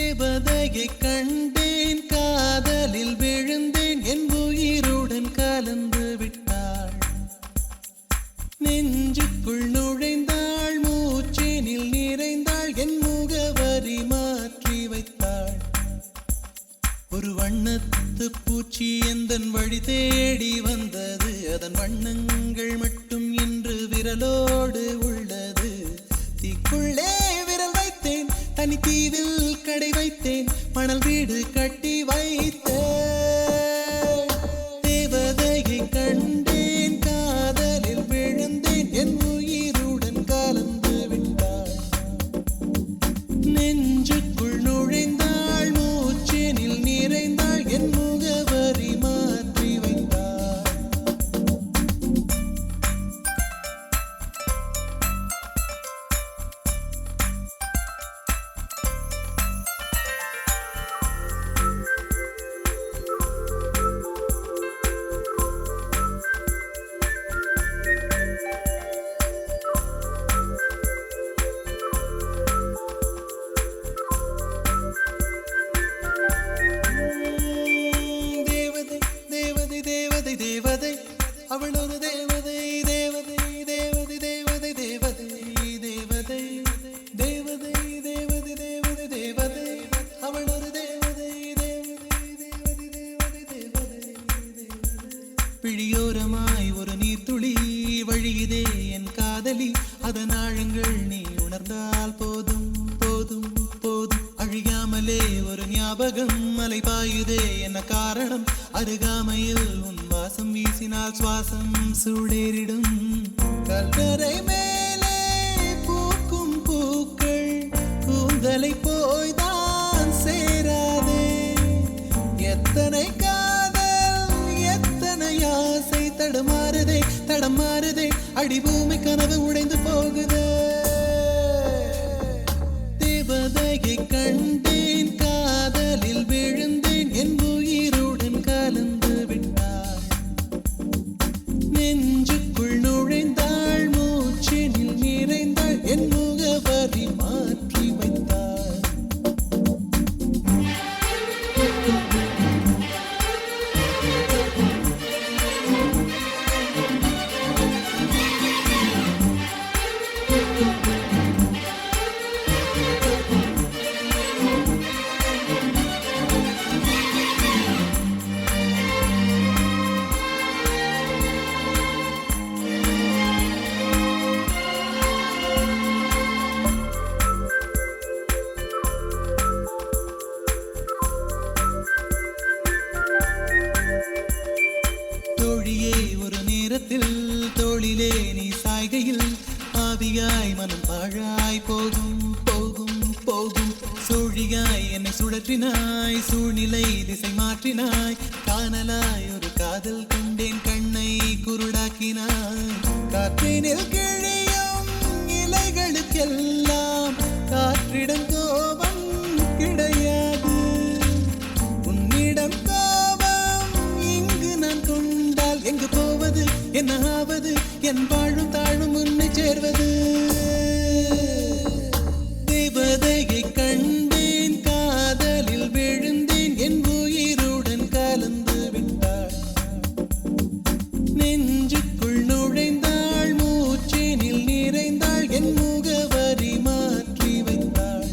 தேவதையை கண்டேன், காதலில் விழுந்தேன், என் உயிருடன் கலந்து விட்டாள். நெஞ்சுக்குள் நுழைந்தாள், மூச்சேனில் நிறைந்தாள், என் முகவரி மாற்றி வைத்தாள். ஒரு வண்ணத்து பூச்சி எந்தன் வழி தேடி வந்தது, அதன் வண்ணங்கள் மட்டும் இன்று விரலோடு உள்ளது. தீக்குள்ளே விரல் வைத்தேன், தனி தீவில் கடை வைத்தேன், மணல் வீடு கட்டி வைத்தேன். தேவதையை கண்டேன், காதலில் விழுந்தேன், என் உயிருடன் கலந்து விட்டாள். நெஞ்சுக்குள் நுழைந்தாள், மூச்சேனில் நிறைந்தாள், என் முகவரி மாற்றி வைத்தாள். தேவதை அவள் ஒரு தேவதை, தேவதை தேவதை தேவதை தேவதை தேவதை தேவதை தேவதை தேவதை தேவதை அவள் ஒரு தேவதை, தேவதை தேவதை தேவதை தேவதை தேவதை. பிழியோரமாய் ஒரு நீர்த்துளி வழியுதே என் காதலி, அதன் ஆழங்கள் நீ உணர்ந்தால் போதும் போதும் போதும். அழியாமலே ஒரு ஞாபகம் மலை பாயுதே, என்ன காரணம்? அருகாமையில் உன் வாசம் வீசினால் சுவாசம் சூடேறிடும். கல்லறை மேலே பூக்கும் பூக்கள் கூந்தலை போய்தான் சேராதே. எத்தனை காதல் எத்தனை ஆசை தடுமாறுதே தடமாறுதே, அடிபூமி கனவு உடைந்து போகுதே. தேவதையை கண்டேன், காதலில் விழுந்தேன், என் உயிருடன் கலந்து விட்டாள். நெஞ்சுக்குள் நுழைந்தாள், மூச்செனில் நிறைந்தாள், என் முகவரி மாற்றி வைத்தாள். ஒரு நேரத்தில் தோளிலே நீ சாய்கையில் ஆவியாய் மனம் பாழாய் போகும் போகும் போகும். சூழியாய் என்னை சுழற்றினாய், சூழ்நிலை திசை மாற்றினாய், காணலாய் ஒரு காதல் கொண்டேன், கண்ணை குருடாக்கினாய். காற்றினில் கிழியும் இலைகளுக்கெல்லாம் காற்றிடம் கோபம் கிடையாது. உன்னிடம் கோபம் இங்கு நான் கொண்டால் எங்கு போவது, என்ன ஆவது, என் வாழும் தாழும் உன்னை சேர்வது. தேவதையை கண்டேன், காதலில் விழுந்தேன், என் உயிருடன் கலந்து விட்டாள். நெஞ்சுக்குள் நுழைந்தாள், மூச்சேனில் நிறைந்தாள், என் முகவரி மாற்றி வைத்தாள்.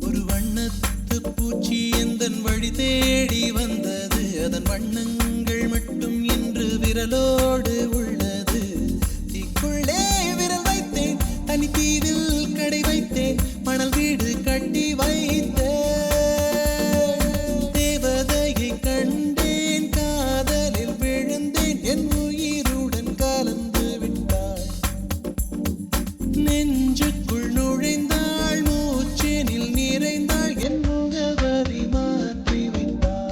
ஒரு வண்ணத்து பூச்சி எந்தன் வழி தேடி வந்தது, அதன் வண்ணங்கள் மட்டும் இன்று விரலோடு உள்ளது. தீக்குள்ளே விரல் வைத்தேன், தனி தீவில் கடை வைத்தேன், மணல் வீடு கட்டி வைத்தேன். தேவதையை கண்டேன், காதலில் விழுந்தேன், என் உயிருடன் கலந்து விட்டாள். நெஞ்சுக்குள் நுழைந்தாள், மூச்சேனில் நிறைந்தாள், என் முகவரி மாற்றி வைத்தாள்.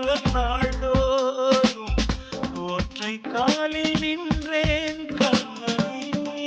போல நாள்தோறும் ஒற்றை காலில் நின்றேன் கண்மணி.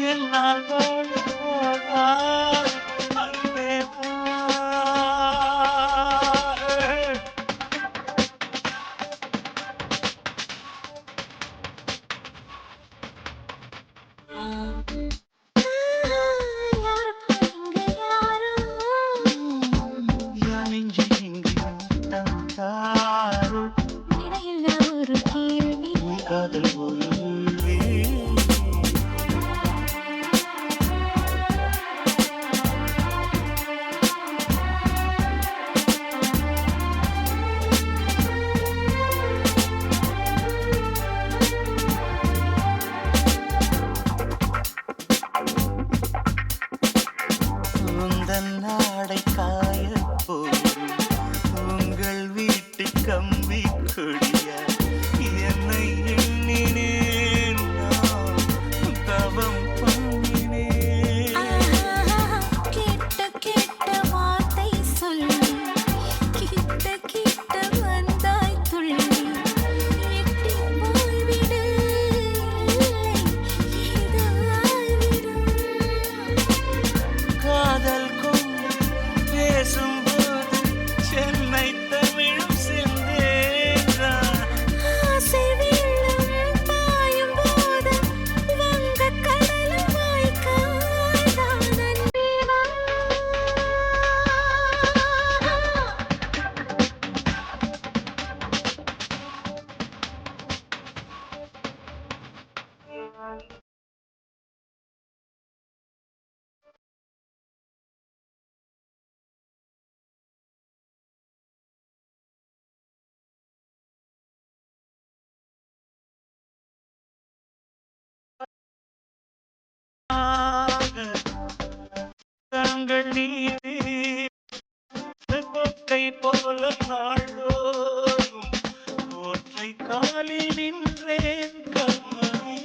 என்னால் வாழ்வதா அன்பே வா. என் நெஞ்சில் எங்கேயும் தந்தாரோ ஒரு கேள்வி காதல் ஒரு கேள்வி. உந்தன் நாடை காயப் போடும் உங்கள் வீட்டு கம்பி கொடியா என்னை எண்ணினேன் நான் தவம் பண்ணினேன். கேட்ட கேட்ட வார்த்தை சொல்லி கிட்ட கிட்ட வந்தாய் துள்ளி எட்டி போய்விடு இது ஆய்விடும். காதல் கொண்டு பேசும்போது சென்னை தமிழும் சென்றேன். ஆசை வெள்ளம் பாயும் போது வங்கக் கடலும் வாய்க்காதான் அன்பே வா. தங்கள் நீதி கொக்கை போல நாள்தோறும் ஒற்றை காலில் நின்றேன் கண்மணி.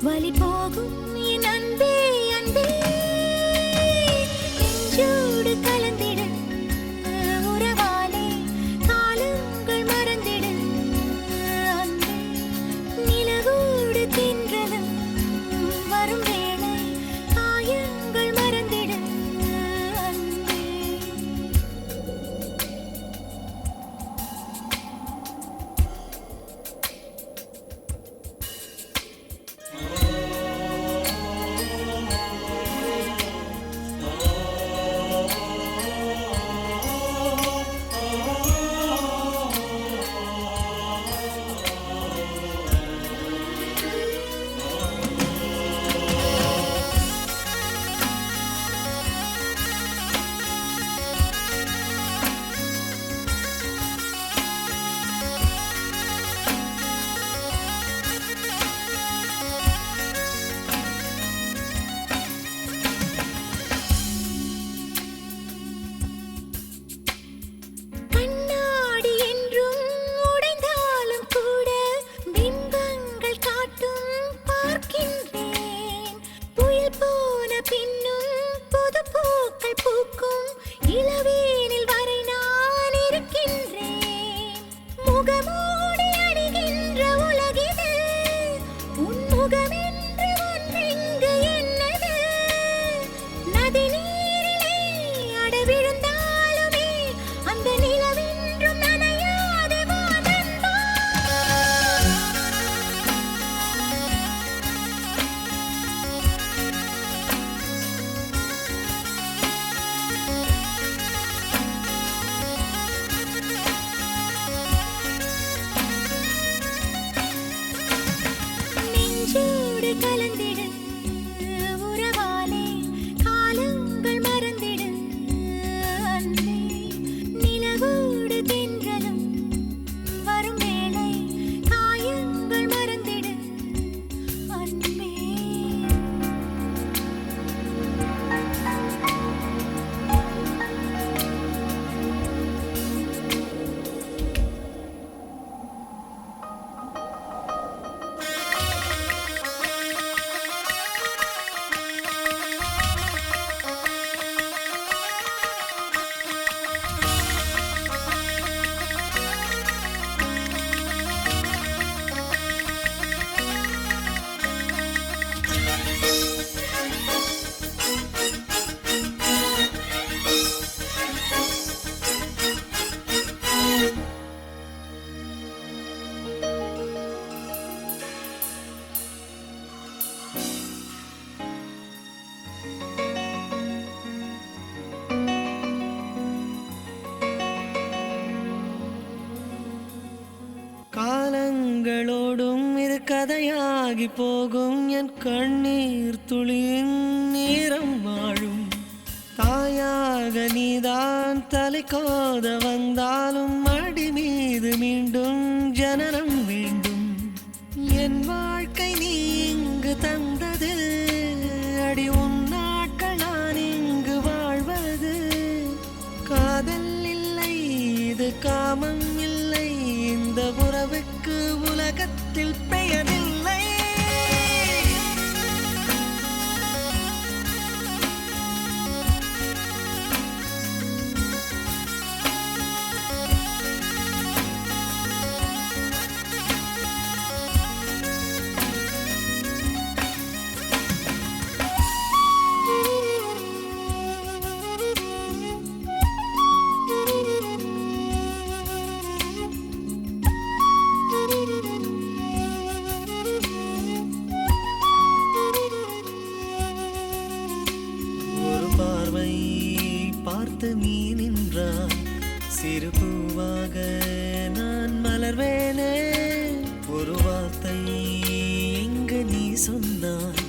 வலி போகும் என் அன்பே அன்பே நெஞ்சோடு கலந்திடு உறவாலே காலங்கள் மறந்திடு அன்பே நிலவோடு தின்றலும் வரும் வேளை காயங்கள் மறந்திடு அன்பே கண்ணாடி என்றும் உடைந்தாலும் கூட பிம்பங்கள் காட்டும் பார்க்கின்றேன் புயல் போன பின்னும் புது பூக்கள் பூக்கும் இளவேனில் வரை நான் இருக்கின்றேன் முகமூடி அணிகின்ற உலகிது உன் முகமென்று ஒன்றெங்கு என்னது நதி நீரிலே அடவிழுந்தாலுமே அந்த நிலவென்றும் நனையாது வா நண்பா நெஞ்சோடு கலந்திடு உறவாலே காலங்கள் மறந்திடு அன்பே நிலவோடு தென்றலும் வரும் வேளை காயங்கள் மறந்திடு அன்பே காலங்களோடும் இது கதையாகி போகும் என் கண்ணீர் துளியின் நேரம் வாழும் தாயாக நீதான் தலை கோத வந்தாலும் அடி மீது மீண்டும் ஜனனம் வேண்டும் என் வாழ்க்கை நீ இங்கு தந்தது அடி உன் நாட்கள் நான் இங்கு வாழ்வது காதல் இல்லை இது காமம் இல்லை இந்த உறவுக்கு உலகத்தில் பெயரில்லை பார்த்து நீ நின்றாய் சிறு பூவாக நான் மலர்வேனே ஒரு வார்த்தை எங்கு நீ சொன்னாய்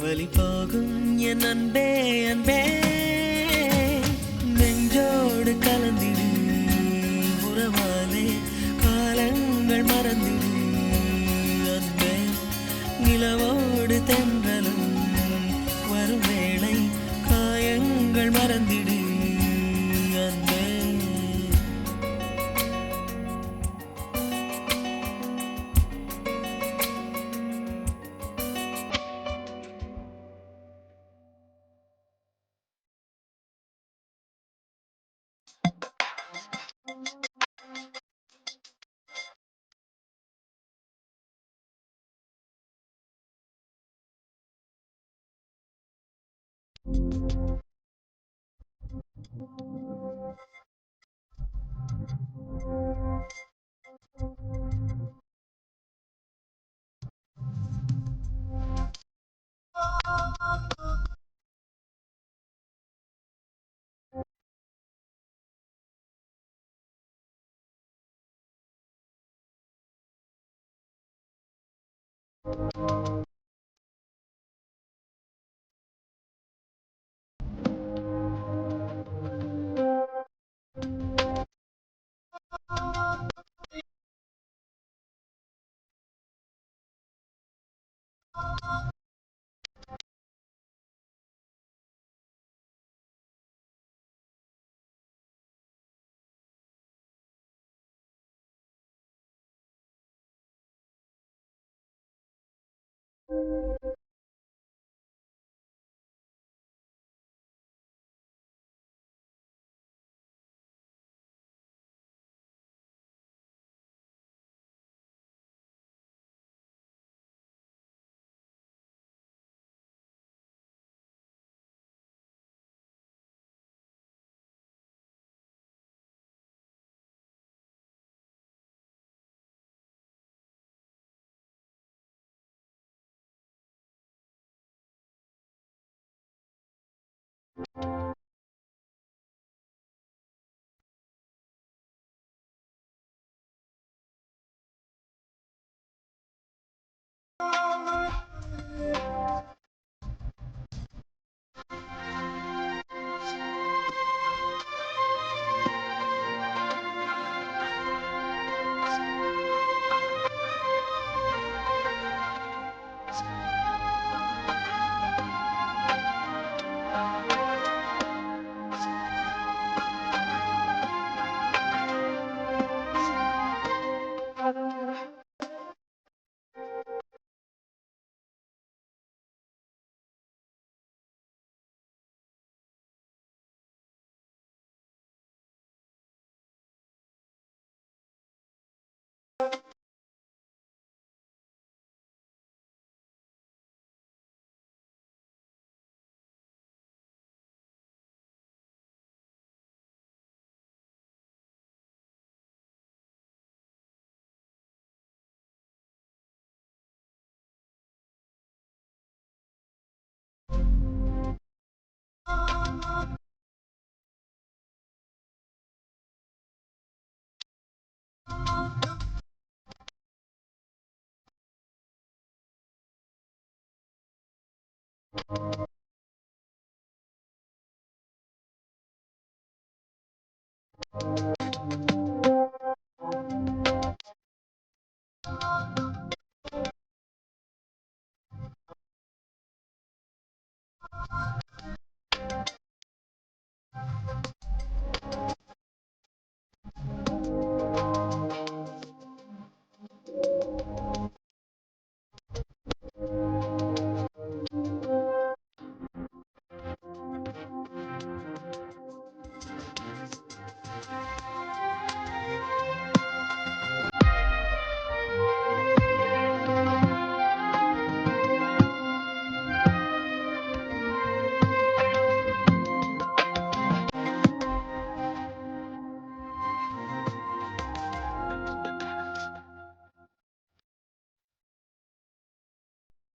வலி போகும் என் அன்பே அன்பே நெஞ்சோடு கலந்திடு உறவாலே காலங்கள் மறந்திடு அன்பே நிலவோடு தென்றலும் வரும் வேளை காயங்கள் மறந்திடு அன்பே